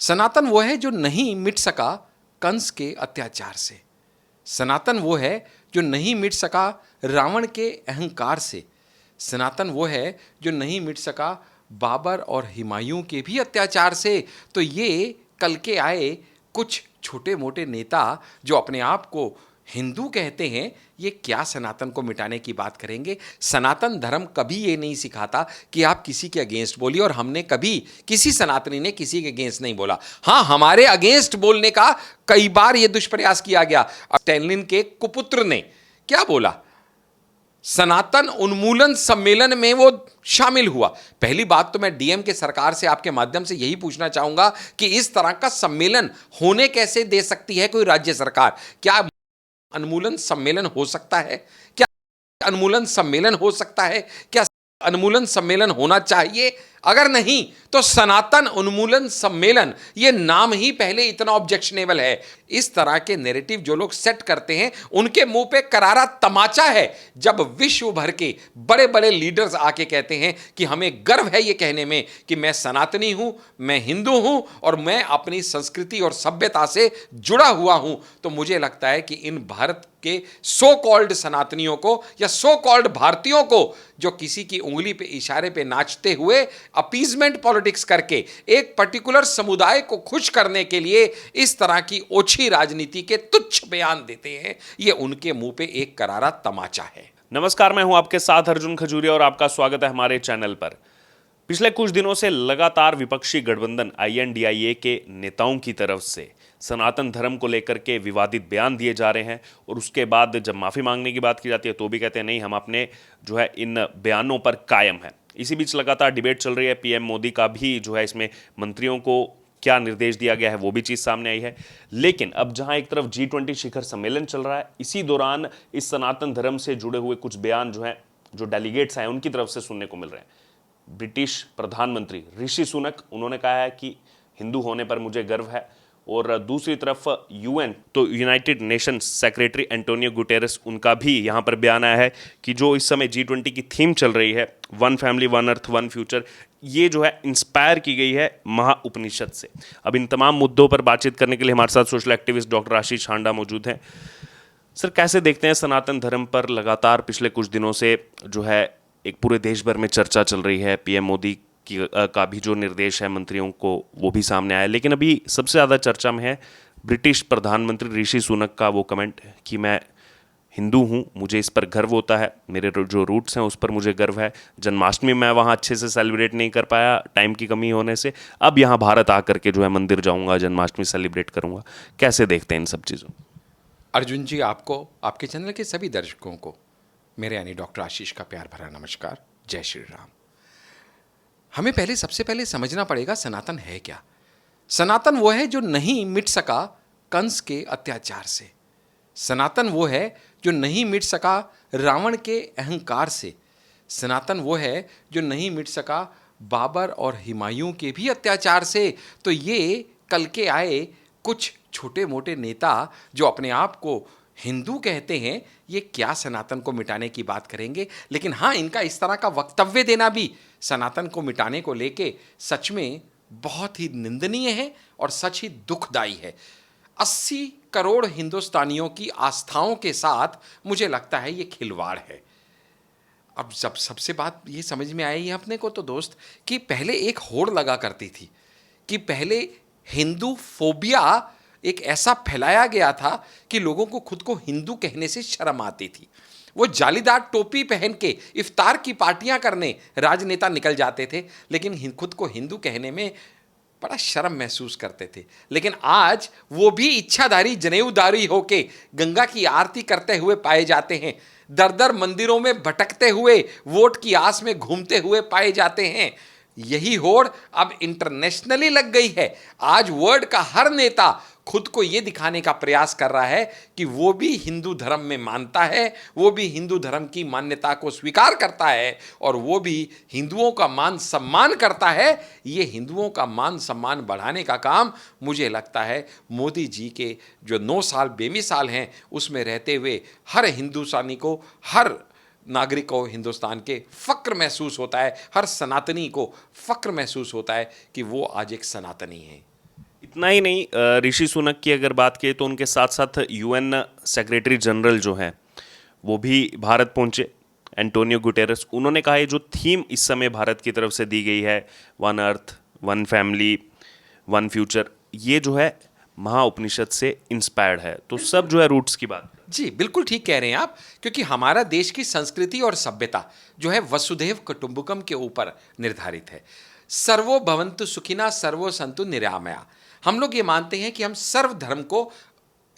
सनातन वो है जो नहीं मिट सका कंस के अत्याचार से। सनातन वो है जो नहीं मिट सका रावण के अहंकार से। सनातन वो है जो नहीं मिट सका बाबर और हुमायूं के भी अत्याचार से। तो ये कल के आए कुछ छोटे मोटे नेता जो अपने आप को हिंदू कहते हैं, ये क्या सनातन को मिटाने की बात करेंगे? सनातन धर्म कभी ये नहीं सिखाता कि आप किसी के अगेंस्ट बोलिए, और हमने कभी किसी सनातनी ने किसी के अगेंस्ट नहीं बोला। हाँ, हमारे अगेंस्ट बोलने का कई बार ये दुष्प्रयास किया गया। स्टैलिन के कुपुत्र ने क्या बोला? सनातन उन्मूलन सम्मेलन में वो शामिल हुआ। पहली बात तो मैं डीएम के सरकार से आपके माध्यम से यही पूछना चाहूंगा कि इस तरह का सम्मेलन होने कैसे दे सकती है कोई राज्य सरकार? क्या उन्मूलन सम्मेलन हो सकता है? क्या उन्मूलन सम्मेलन हो सकता है? क्या उन्मूलन सम्मेलन होना चाहिए? अगर नहीं तो सनातन उन्मूलन सम्मेलन ये नाम ही पहले इतना ऑब्जेक्शनेबल है। इस तरह के नैरेटिव जो लोग सेट करते हैं उनके मुंह पे करारा तमाचा है जब विश्व भर के बड़े बड़े लीडर्स आके कहते हैं कि हमें गर्व है ये कहने में कि मैं सनातनी हूं, मैं हिंदू हूं और मैं अपनी संस्कृति और सभ्यता से जुड़ा हुआ हूं। तो मुझे लगता है कि इन भारत के सो कॉल्ड सनातनियों को या सो कॉल्ड भारतीयों को जो किसी की उंगली पे इशारे पे नाचते हुए अपीजमेंट पॉलिटिक्स करके एक पर्टिकुलर समुदाय को खुश करने के लिए इस तरह की ओछी राजनीति के तुच्छ बयान देते हैं, ये उनके मुंह पे एक करारा तमाचा है। नमस्कार, मैं हूं आपके साथ अर्जुन खजूरिया और आपका स्वागत है हमारे चैनल पर। पिछले कुछ दिनों से लगातार विपक्षी गठबंधन आईएनडीआईए के नेताओं की तरफ से सनातन धर्म को लेकर के विवादित बयान दिए जा रहे हैं और उसके बाद जब माफ़ी मांगने की बात की जाती है तो भी कहते हैं नहीं, हम अपने जो है इन बयानों पर कायम हैं। इसी बीच लगातार डिबेट चल रही है। पीएम मोदी का भी जो है इसमें मंत्रियों को क्या निर्देश दिया गया है वो भी चीज़ सामने आई है। लेकिन अब जहां एक तरफ G20 शिखर सम्मेलन चल रहा है, इसी दौरान इस सनातन धर्म से जुड़े हुए कुछ बयान जो हैं, जो डेलीगेट्स हैं उनकी तरफ से सुनने को मिल रहे हैं। ब्रिटिश प्रधानमंत्री ऋषि सुनक, उन्होंने कहा है कि हिंदू होने पर मुझे गर्व है। और दूसरी तरफ यूएन तो United Nations secretary Antonio Guterres, उनका भी यहाँ पर बयान आया है कि जो इस समय G20 की थीम चल रही है, one family one earth one future, ये जो है इंस्पायर की गई है महाउपनिषद से। अब इन तमाम मुद्दों पर बातचीत करने के लिए हमारे साथ सोशल एक्टिविस्ट डॉक्टर आशीष हांडा मौजूद हैं। सर, कैसे देखते हैं सनातन धर्म पर लगातार पिछले कुछ दिनों से जो है एक पूरे देश भर में चर्चा चल रही है, पीएम मोदी का भी जो निर्देश है मंत्रियों को वो भी सामने आया, लेकिन अभी सबसे ज़्यादा चर्चा में है ब्रिटिश प्रधानमंत्री ऋषि सुनक का वो कमेंट कि मैं हिंदू हूँ, मुझे इस पर गर्व होता है, मेरे जो रूट्स हैं उस पर मुझे गर्व है। जन्माष्टमी मैं वहाँ अच्छे से सेलिब्रेट नहीं कर पाया टाइम की कमी होने से, अब यहाँ भारत आकर के जो है मंदिर जाऊँगा, जन्माष्टमी सेलिब्रेट करूँगा। कैसे देखते हैं इन सब चीज़ों? अर्जुन जी, आपको, आपके चैनल के सभी दर्शकों को मेरे यानी डॉक्टर आशीष का प्यार भरा नमस्कार। जय श्री राम। हमें सबसे पहले समझना पड़ेगा सनातन है क्या। सनातन वो है जो नहीं मिट सका कंस के अत्याचार से। सनातन वो है जो नहीं मिट सका रावण के अहंकार से। सनातन वो है जो नहीं मिट सका बाबर और हुमायूं के भी अत्याचार से। तो ये कल के आए कुछ छोटे मोटे नेता जो अपने आप को हिंदू कहते हैं, ये क्या सनातन को मिटाने की बात करेंगे? लेकिन हाँ, इनका इस तरह का वक्तव्य देना भी सनातन को मिटाने को लेके सच में बहुत ही निंदनीय है और सच ही दुखदाई है। 80 करोड़ हिंदुस्तानियों की आस्थाओं के साथ मुझे लगता है ये खिलवाड़ है। अब जब सबसे बात ये समझ में आई है अपने को तो दोस्त, कि पहले एक होड़ लगा करती थी कि पहले हिंदू फोबिया एक ऐसा फैलाया गया था कि लोगों को खुद को हिंदू कहने से शर्म आती थी। वो जालीदार टोपी पहन के इफ्तार की पार्टियां करने राजनेता निकल जाते थे, लेकिन खुद को हिंदू कहने में बड़ा शर्म महसूस करते थे। लेकिन आज वो भी इच्छाधारी जनेऊधारी होके गंगा की आरती करते हुए पाए जाते हैं, दर दर मंदिरों में भटकते हुए वोट की आस में घूमते हुए पाए जाते हैं। यही होड़ अब इंटरनेशनली लग गई है। आज वर्ल्ड का हर नेता खुद को यह दिखाने का प्रयास कर रहा है कि वो भी हिंदू धर्म में मानता है, वो भी हिंदू धर्म की मान्यता को स्वीकार करता है और वो भी हिंदुओं का मान सम्मान करता है। ये हिंदुओं का मान सम्मान बढ़ाने का काम मुझे लगता है मोदी जी के जो 9 साल बेमिसाल हैं उसमें रहते हुए हर हिंदुस्तानी को, हर नागरिक को हिंदुस्तान के फ़क्र महसूस होता है, हर सनातनी को फ़क्र महसूस होता है कि वो आज एक सनातनी है। इतना ही नहीं, ऋषि सुनक की अगर बात करें तो उनके साथ साथ यूएन सेक्रेटरी जनरल जो हैं वो भी भारत पहुंचे, एंटोनियो गुटेरेस। उन्होंने कहा है जो थीम इस समय भारत की तरफ से दी गई है, one earth, one family, one future, ये जो है महाउपनिषद से इंस्पायर्ड है। तो सब जो है रूट्स की बात। जी बिल्कुल ठीक कह रहे हैं आप, क्योंकि हमारा देश की संस्कृति और सभ्यता जो है वसुधैव कुटुंबकम के ऊपर निर्धारित है। सर्वो भवन्तु सुखिना सर्वो सन्तु निरामया। हम लोग ये मानते हैं कि हम सर्व धर्म को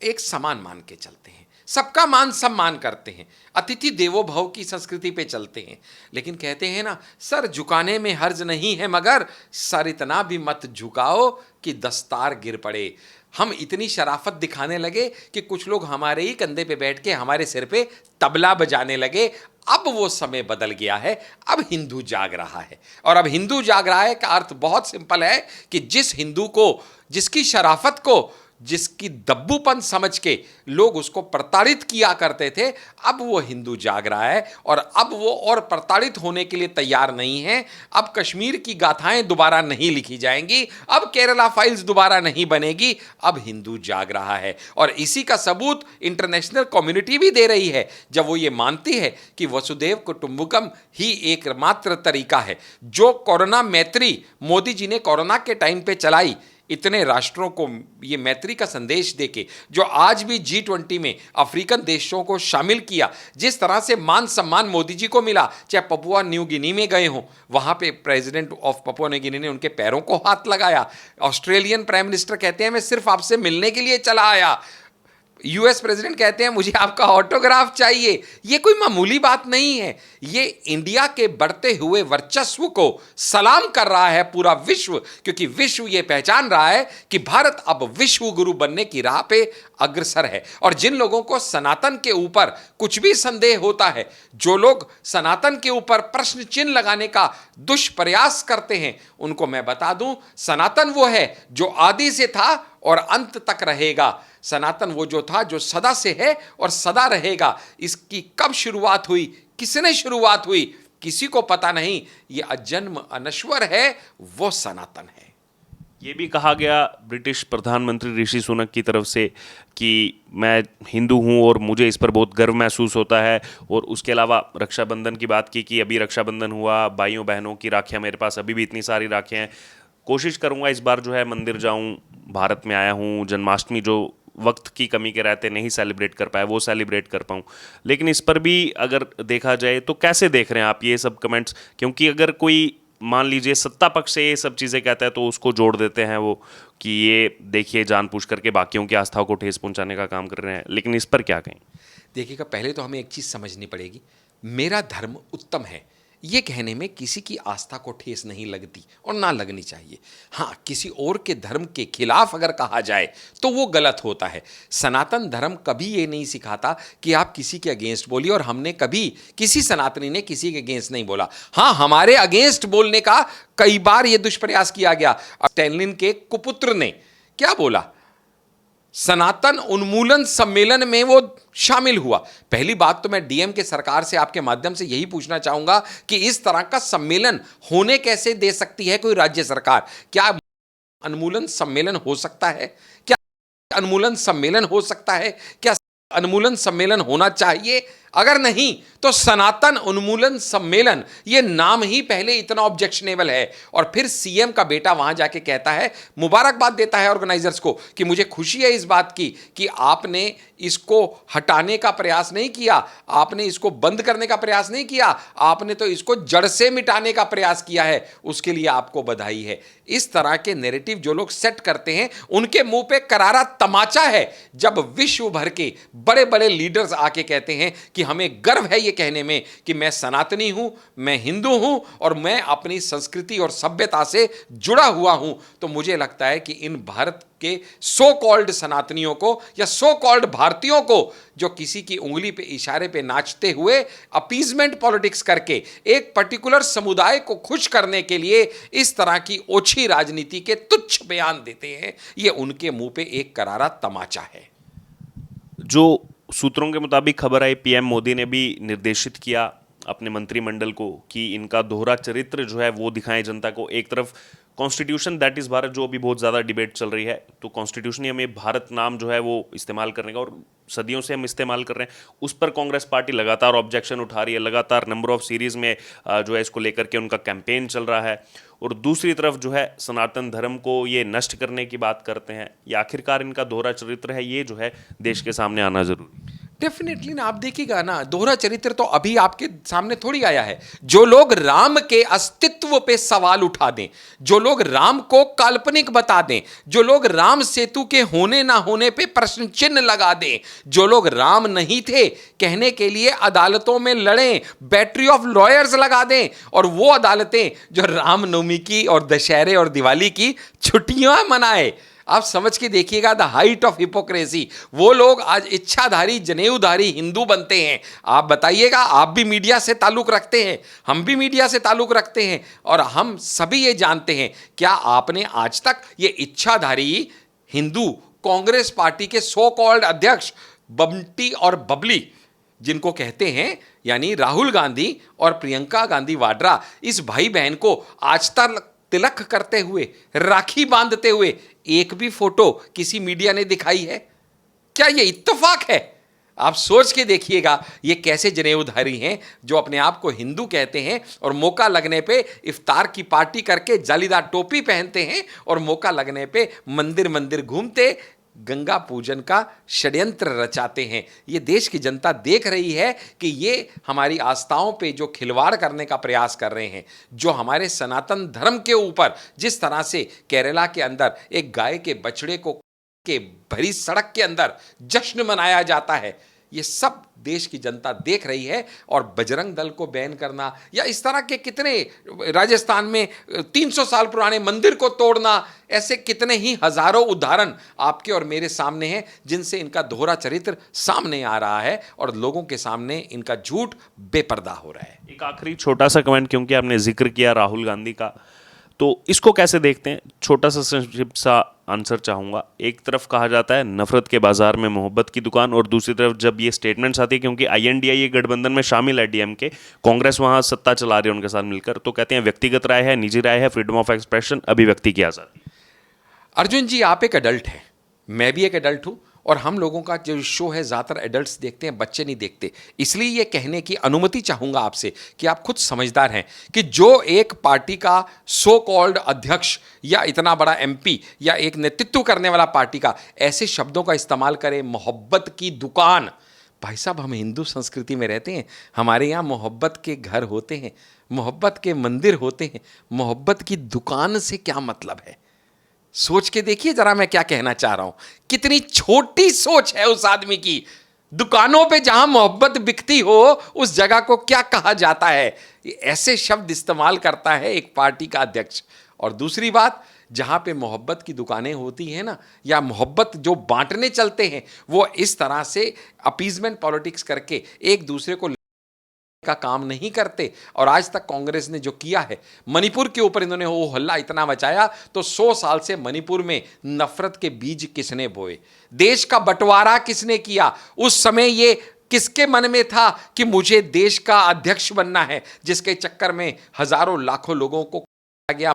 एक समान मान के चलते हैं, सबका मान सम्मान करते हैं, अतिथि देवो भव की संस्कृति पे चलते हैं। लेकिन कहते हैं ना, सर झुकाने में हर्ज नहीं है, मगर सर इतना भी मत झुकाओ कि दस्तार गिर पड़े। हम इतनी शराफत दिखाने लगे कि कुछ लोग हमारे ही कंधे पे बैठ के हमारे सिर पे तबला बजाने लगे। अब वो समय बदल गया है, अब हिंदू जाग रहा है। और अब हिंदू जाग रहा है का अर्थ बहुत सिंपल है कि जिस हिंदू को, जिसकी शराफत को, जिसकी दब्बूपन समझ के लोग उसको प्रताड़ित किया करते थे, अब वो हिंदू जाग रहा है और अब वो और प्रताड़ित होने के लिए तैयार नहीं है। अब कश्मीर की गाथाएं दोबारा नहीं लिखी जाएंगी, अब केरला फाइल्स दोबारा नहीं बनेगी, अब हिंदू जाग रहा है। और इसी का सबूत इंटरनेशनल कम्युनिटी भी दे रही है, जब वो ये मानती है कि वसुधैव कुटुंबकम ही एकमात्र तरीका है। जो कोरोना मैत्री मोदी जी ने कोरोना के टाइम पे चलाई, इतने राष्ट्रों को ये मैत्री का संदेश देके, जो आज भी G20 में अफ्रीकन देशों को शामिल किया, जिस तरह से मान सम्मान मोदी जी को मिला, चाहे पपुआ न्यू गिनी में गए हों, वहाँ पे president of Papua New Guinea ने उनके पैरों को हाथ लगाया। ऑस्ट्रेलियन प्राइम मिनिस्टर कहते हैं मैं सिर्फ आपसे मिलने के लिए चला आया। यूएस प्रेसिडेंट कहते हैं मुझे आपका ऑटोग्राफ चाहिए। ये कोई मामूली बात नहीं है, ये इंडिया के बढ़ते हुए वर्चस्व को सलाम कर रहा है पूरा विश्व, क्योंकि विश्व ये पहचान रहा है कि भारत अब विश्व गुरु बनने की राह पे अग्रसर है। और जिन लोगों को सनातन के ऊपर कुछ भी संदेह होता है, जो लोग सनातन के ऊपर प्रश्न चिन्ह लगाने का दुष्प्रयास करते हैं, उनको मैं बता दूं, सनातन वो है जो आदि से था और अंत तक रहेगा। सनातन वो जो था जो सदा से है और सदा रहेगा। इसकी कब शुरुआत हुई, किसने शुरुआत हुई, किसी को पता नहीं। ये अजन्म अनश्वर है, वो सनातन है। ये भी कहा गया ब्रिटिश प्रधानमंत्री ऋषि सुनक की तरफ से कि मैं हिंदू हूँ और मुझे इस पर बहुत गर्व महसूस होता है। और उसके अलावा रक्षाबंधन की बात की कि अभी रक्षाबंधन हुआ, भाइयों बहनों की राखियाँ, मेरे पास अभी भी इतनी सारी राखियाँ हैं। कोशिश करूँगा इस बार जो है मंदिर जाऊँ, भारत में आया हूँ, जन्माष्टमी जो वक्त की कमी के रहते नहीं सेलिब्रेट कर पाए, वो सेलिब्रेट कर पाऊँ। लेकिन इस पर भी अगर देखा जाए तो कैसे देख रहे हैं आप ये सब कमेंट्स? क्योंकि अगर कोई मान लीजिए सत्ता पक्ष से ये सब चीज़ें कहता है तो उसको जोड़ देते हैं वो कि ये देखिए जानबूझ करके बाकियों की आस्थाओं को ठेस पहुंचाने का काम कर रहे हैं। लेकिन इस पर क्या कहें? देखिएगा, पहले तो हमें एक चीज़ समझनी पड़ेगी, मेरा धर्म उत्तम है, ये कहने में किसी की आस्था को ठेस नहीं लगती और ना लगनी चाहिए। हाँ, किसी और के धर्म के खिलाफ अगर कहा जाए तो वो गलत होता है। सनातन धर्म कभी ये नहीं सिखाता कि आप किसी के अगेंस्ट बोलिए, और हमने कभी किसी सनातनी ने किसी के अगेंस्ट नहीं बोला। हाँ, हमारे अगेंस्ट बोलने का कई बार ये दुष्प्रयास किया गया। स्टैलिन के कुपुत्र ने क्या बोला, सनातन उन्मूलन सम्मेलन में वो शामिल हुआ। पहली बात तो मैं डीएम के सरकार से आपके माध्यम से यही पूछना चाहूंगा कि इस तरह का सम्मेलन होने कैसे दे सकती है कोई राज्य सरकार? क्या उन्मूलन सम्मेलन हो सकता है? क्या उन्मूलन सम्मेलन हो सकता है? क्या उन्मूलन सम्मेलन होना चाहिए? अगर नहीं तो सनातन उन्मूलन सम्मेलन, ये नाम ही पहले इतना ऑब्जेक्शनेबल है। और फिर सीएम का बेटा वहां जाके कहता है, मुबारकबाद देता है ऑर्गेनाइजर्स को कि मुझे खुशी है इस बात की कि आपने इसको हटाने का प्रयास नहीं किया, आपने इसको बंद करने का प्रयास नहीं किया, आपने तो इसको जड़ से मिटाने का प्रयास किया है, उसके लिए आपको बधाई है। इस तरह के नैरेटिव जो लोग सेट करते हैं, उनके मुंह पे करारा तमाचा है जब विश्व भर के बड़े बड़े लीडर्स आके कहते हैं कि हमें गर्व है ये कहने में कि मैं सनातनी हूं, मैं हिंदू हूं और मैं अपनी संस्कृति और सभ्यता से जुड़ा हुआ हूं। तो मुझे लगता है कि इन भारत के सो कॉल्ड सनातनियों को या सो कॉल्ड भारतीयों को, जो किसी की उंगली पे इशारे पे नाचते हुए अपीजमेंट पॉलिटिक्स करके एक पर्टिकुलर समुदाय को खुश करने के लिए इस तरह की ओछी राजनीति के तुच्छ बयान देते हैं, ये उनके मुंह पे एक करारा तमाचा है। जो सूत्रों के मुताबिक खबर आई, पीएम मोदी ने भी निर्देशित किया अपने मंत्रिमंडल को कि इनका दोहरा चरित्र जो है वो दिखाएं जनता को। एक तरफ कॉन्स्टिट्यूशन दैट इज भारत, जो अभी बहुत ज़्यादा डिबेट चल रही है, तो कॉन्स्टिट्यूशन हमें भारत नाम जो है वो इस्तेमाल करने का, और सदियों से हम इस्तेमाल कर रहे हैं, उस पर कांग्रेस पार्टी लगातार ऑब्जेक्शन उठा रही है, लगातार नंबर ऑफ सीरीज में जो है इसको लेकर के उनका कैंपेन चल रहा है। और दूसरी तरफ जो है सनातन धर्म को ये नष्ट करने की बात करते हैं। ये आखिरकार इनका दोहरा चरित्र है, ये जो है देश के सामने आना जरूरी है। डेफिनेटली ना, आप देखिएगा ना, दोहरा चरित्र तो अभी आपके सामने थोड़ी आया है। जो लोग राम के अस्तित्व पे सवाल उठा दें, जो लोग राम को काल्पनिक बता दें, जो लोग राम सेतु के होने ना होने पे प्रश्न चिन्ह लगा दें, जो लोग राम नहीं थे कहने के लिए अदालतों में लड़ें, बैटरी ऑफ लॉयर्स लगा दें, और वो अदालतें जो रामनवमी की और दशहरे और दिवाली की छुट्टियां मनाए, आप समझ के देखिएगा द हाइट ऑफ हिपोक्रेसी। वो लोग आज इच्छाधारी जनेऊधारी हिंदू बनते हैं। आप बताइएगा, आप भी मीडिया से ताल्लुक रखते हैं, हम भी मीडिया से ताल्लुक रखते हैं, और हम सभी ये जानते हैं, क्या आपने आज तक ये इच्छाधारी हिंदू कांग्रेस पार्टी के सो कॉल्ड अध्यक्ष बंटी और बबली, जिनको कहते हैं, यानी राहुल गांधी और प्रियंका गांधी वाड्रा, इस भाई बहन को आज तक तिलक करते हुए, राखी बांधते हुए एक भी फोटो किसी मीडिया ने दिखाई है? क्या ये इत्तेफाक है? आप सोच के देखिएगा, ये कैसे जनेऊधारी हैं जो अपने आप को हिंदू कहते हैं, और मौका लगने पे इफ्तार की पार्टी करके जालीदार टोपी पहनते हैं, और मौका लगने पे मंदिर मंदिर घूमते गंगा पूजन का षड्यंत्र रचाते हैं। ये देश की जनता देख रही है कि ये हमारी आस्थाओं पे जो खिलवाड़ करने का प्रयास कर रहे हैं, जो हमारे सनातन धर्म के ऊपर जिस तरह से केरला के अंदर एक गाय के बछड़े को के भरी सड़क के अंदर जश्न मनाया जाता है, ये सब देश की जनता देख रही है। और बजरंग दल को बैन करना, या इस तरह के कितने, राजस्थान में 300 साल पुराने मंदिर को तोड़ना, ऐसे कितने ही हजारों उदाहरण आपके और मेरे सामने हैं, जिनसे इनका दोहरा चरित्र सामने आ रहा है और लोगों के सामने इनका झूठ बेपर्दा हो रहा है। एक आखिरी छोटा सा कमेंट, क्योंकि आपने जिक्र किया राहुल गांधी का, तो इसको कैसे देखते हैं? छोटा सा संक्षिप्त सा आंसर चाहूँगा। एक तरफ कहा जाता है नफरत के बाजार में मोहब्बत की दुकान, और दूसरी तरफ जब ये स्टेटमेंट्स आती है, क्योंकि आईएनडीआईए गठबंधन में शामिल है डीएमके, कांग्रेस वहाँ सत्ता चला रही है उनके साथ मिलकर, तो कहते हैं व्यक्तिगत राय है, निजी राय है, फ्रीडम ऑफ एक्सप्रेशन, अभिव्यक्ति की आज़ादी। अर्जुन जी, आप एक एडल्ट हैं, मैं भी एक एडल्ट हूं, और हम लोगों का जो शो है ज़्यादातर एडल्ट्स देखते हैं, बच्चे नहीं देखते। इसलिए ये कहने की अनुमति चाहूँगा आपसे कि आप खुद समझदार हैं कि जो एक पार्टी का सो कॉल्ड अध्यक्ष या इतना बड़ा एमपी या एक नेतृत्व करने वाला पार्टी का ऐसे शब्दों का इस्तेमाल करे, मोहब्बत की दुकान। भाई साहब, हम हिंदू संस्कृति में रहते हैं, हमारे यहाँ मोहब्बत के घर होते हैं, मोहब्बत के मंदिर होते हैं, मोहब्बत की दुकान से क्या मतलब है? सोच के देखिए जरा मैं क्या कहना चाह रहा हूं। कितनी छोटी सोच है उस आदमी की। दुकानों पे जहां मोहब्बत बिकती हो, उस जगह को क्या कहा जाता है? ऐसे शब्द इस्तेमाल करता है एक पार्टी का अध्यक्ष। और दूसरी बात, जहां पे मोहब्बत की दुकानें होती हैं ना, या मोहब्बत जो बांटने चलते हैं, वो इस तरह से अपीजमेंट पॉलिटिक्स करके एक दूसरे को का काम नहीं करते। और आज तक कांग्रेस ने जो किया है, मणिपुर के ऊपर इन्होंने वो हल्ला इतना मचाया, तो 100 साल से मणिपुर में नफरत के बीज किसने बोए? देश का बंटवारा किसने किया? उस समय ये किसके मन में था कि मुझे देश का अध्यक्ष बनना है, जिसके चक्कर में हजारों लाखों लोगों को गया।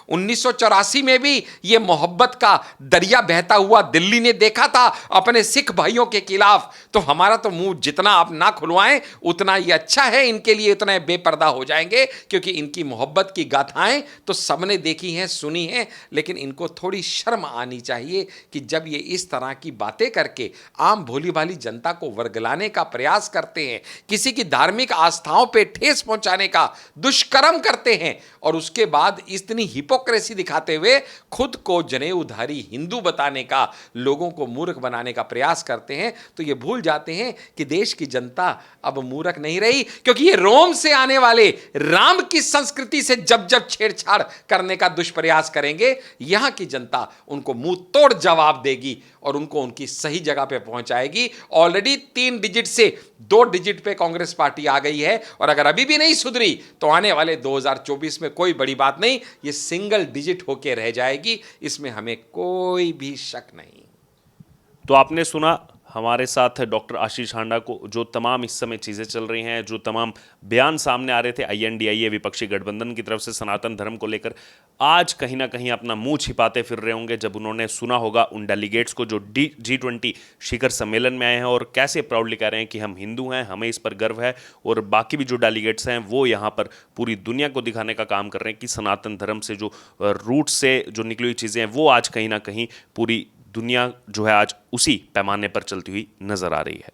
1984 में भी ये मोहब्बत का दरिया बहता हुआ दिल्ली ने देखा था अपने सिख भाइयों के खिलाफ। तो हमारा तो मुंह जितना आप ना खुलवाएं उतना ये अच्छा है, इनके लिए इतना बेपर्दा हो जाएंगे, क्योंकि इनकी मोहब्बत की गाथाएं तो सबने देखी हैं, सुनी हैं। लेकिन इनको थोड़ी शर्म आनी चाहिए कि जब ये इस तरह की बातें करके आम भोली भाली जनता को वर्गलाने का प्रयास करते हैं, किसी की धार्मिक आस्थाओं पर ठेस पहुंचाने का दुष्कर्म करते हैं, और उसके बाद इतनी हिपोक्रेसी दिखाते हुए खुद को जनेऊधारी हिंदू बताने का, लोगों को मूर्ख बनाने का प्रयास करते हैं, तो ये भूल जाते हैं कि देश की जनता अब मूर्ख नहीं रही, क्योंकि ये रोम से आने वाले राम की संस्कृति से जब जब छेड़छाड़ करने का दुष्प्रयास करेंगे, यहां की जनता उनको मुंह तोड़ जवाब देगी और उनको उनकी सही जगह पे पहुंचाएगी। ऑलरेडी 3 डिजिट से 2 डिजिट पे कांग्रेस पार्टी आ गई है, और अगर अभी भी नहीं सुधरी तो आने वाले 2024 में कोई बड़ी बात नहीं, ये सिंगल डिजिट होके रह जाएगी, इसमें हमें कोई भी शक नहीं। तो आपने सुना हमारे साथ डॉक्टर आशीष हांडा को जो तमाम इस समय चीज़ें चल रही हैं, जो तमाम बयान सामने आ रहे थे INDIA विपक्षी गठबंधन की तरफ से सनातन धर्म को लेकर, आज कहीं ना कहीं अपना मुंह छिपाते फिर रहे होंगे जब उन्होंने सुना होगा उन डेलीगेट्स को जो G20 शिखर सम्मेलन में आए हैं और कैसे प्राउडली कह रहे हैं कि हम हिंदू हैं, हमें इस पर गर्व है। और बाकी भी जो डेलीगेट्स हैं वो यहाँ पर पूरी दुनिया को दिखाने का काम कर रहे हैं कि सनातन धर्म से जो रूट से जो निकली हुई चीज़ें हैं वो आज कहीं ना कहीं पूरी दुनिया जो है आज उसी पैमाने पर चलती हुई नजर आ रही है।